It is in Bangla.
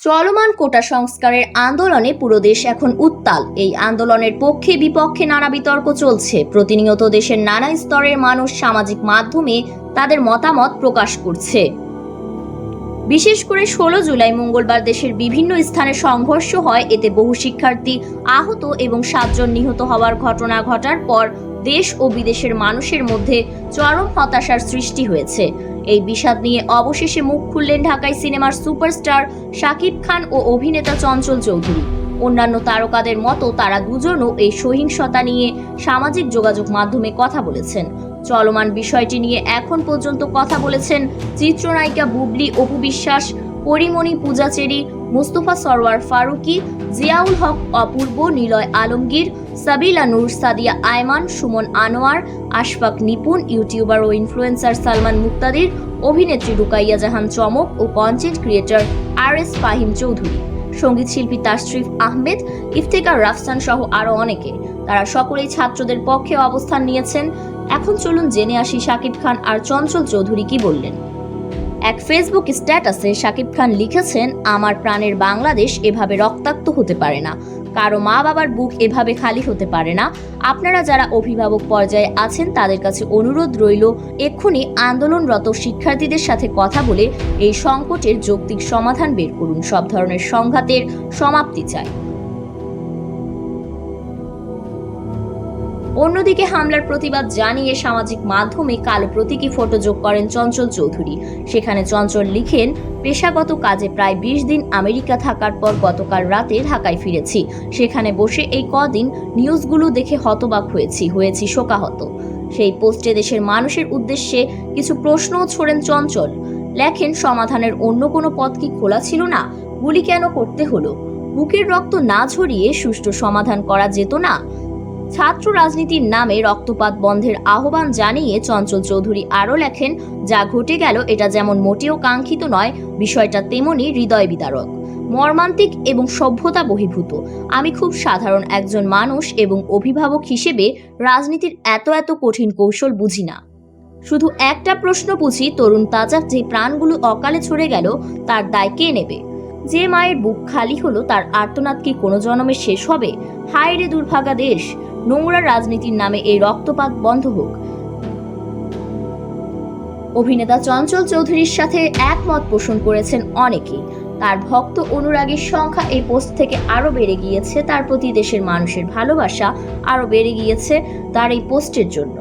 চলমান কোটা সংস্কারের আন্দোলনে পুরো দেশ এখন উত্তাল। এই আন্দোলনের পক্ষে বিপক্ষে নানা বিতর্ক চলছে। প্রতিনিয়ত দেশের নানা স্তরের মানুষ সামাজিক মাধ্যমে তাদের মতামত প্রকাশ করছে। বিশেষ করে 16 জুলাই মঙ্গলবার দেশের বিভিন্ন স্থানে সংঘর্ষ হয়। এতে বহু শিক্ষার্থী আহত এবং 7 জন নিহত হওয়ার ঘটনা ঘটার পর দেশ ও বিদেশের মানুষের মধ্যে চরম হতাশার সৃষ্টি হয়েছে। এই বিষাদ নিয়ে অবশেষে মুখ খুললেন ঢাকাই সিনেমার সুপারস্টার শাকিব খান ও অভিনেতা চঞ্চল চৌধুরী। অন্যান্য তারকাদের মতো তারা দুজনও এই সহিংসতা নিয়ে সামাজিক যোগাযোগ মাধ্যমে কথা বলেছেন। চলমান বিষয়টি নিয়ে এখন পর্যন্ত কথা বলেছেন চিত্রনায়িকা বুবলি, অপু বিশ্বাস, পরিমণি পূজাচেরি, মুস্তফা সরওয়ার ফারুকি, জিয়াউল হক অপূর্ব, নিলয় আলমগীর, সাবিলা নূর, সাদিয়া আয়মান, সুমন আনোয়ার, আশফাক নিপুণ, ইউটিউবার ও ইনফ্লুয়েন্সার সালমান মুক্তাদির, অভিনেত্রী রুকাইয়া জাহান চমক ও content creator RS Fahim Chowdhury, সঙ্গীত শিল্পী তাশরিফ আহমেদ, ইফতেখার রাফসান সহ আরো অনেকে। তারা সকলেই ছাত্রদের পক্ষে অবস্থান নিয়েছেন। এখন চলুন জেনে আসি শাকিব খান আর চঞ্চল চৌধুরী কি বললেন। এক ফেসবুক স্ট্যাটাসে শাকিব খান লিখেছেন, আমার প্রাণের বাংলাদেশ এভাবে রক্তাক্ত হতে পারে না, কারো মা বাবার বুক এভাবে খালি হতে পারে না। আপনারা যারা অভিভাবক পর্যায়ে আছেন তাদের কাছে অনুরোধ রইল, এক্ষুনি আন্দোলনরত শিক্ষার্থীদের সাথে কথা বলে এই সংকটের যৌক্তিক সমাধান বের করুন। সব ধরনের সংঘাতের সমাপ্তি চাই। অন্যদিকে হামলার প্রতিবাদ জানিয়ে সামাজিক মাধ্যমে কালো প্রতীকী ফটো যোগ করেন চঞ্চল চৌধুরী। সেখানে চঞ্চল লিখেন, পেশাগত কাজে প্রায় 20 দিন আমেরিকা থাকার পর গতকাল রাতে ঢাকায় ফিরেছি। সেখানে বসে এই কদিন নিউজগুলো দেখে হতবাক হয়েছি শোকাহত। সেই পোস্টে দেশের মানুষের উদ্দেশ্যে কিছু প্রশ্নও ছোড়েন চঞ্চল। লেখেন, সমাধানের অন্য কোনো পথ কি খোলা ছিল না? গুলি কেন করতে হলো? বুকের রক্ত না ঝরিয়ে সুষ্ঠু সমাধান করা যেত না? ছাত্র রাজনীতির নামে রক্তপাত বন্ধের আহ্বান জানিয়ে চঞ্চল চৌধুরী আরও লেখেন, যা ঘটে গেল এটা যেমন মোটেও কাঙ্ক্ষিত নয়, বিষয়টা তেমনি হৃদয় বিদারক, মর্মান্তিক এবং সভ্যতা বহির্ভূত। আমি খুব সাধারণ একজন মানুষ এবং অভিভাবক হিসেবে রাজনীতির এত কঠিন কৌশল বুঝি না। শুধু একটা প্রশ্ন বুঝি, তরুণ তাজা যে প্রাণগুলো অকালে ছড়ে গেল তার দায় কে নেবে? যে মায়ের বুক খালি হলো তার আর্তনাদ কি কোনো জন্মে শেষ হবে? হায় রে দুর্ভাগা দেশ! নোংরা রাজনীতির নামে এই রক্তপাত বন্ধ হোক। অভিনেতা চঞ্চল চৌধুরীর সাথে একমত পোষণ করেছেন অনেকেই। তার ভক্ত অনুরাগীর সংখ্যা এই পোস্ট থেকে আরো বেড়ে গিয়েছে। তার প্রতি দেশের মানুষের ভালোবাসা আরো বেড়ে গিয়েছে তার এই পোস্টের জন্য।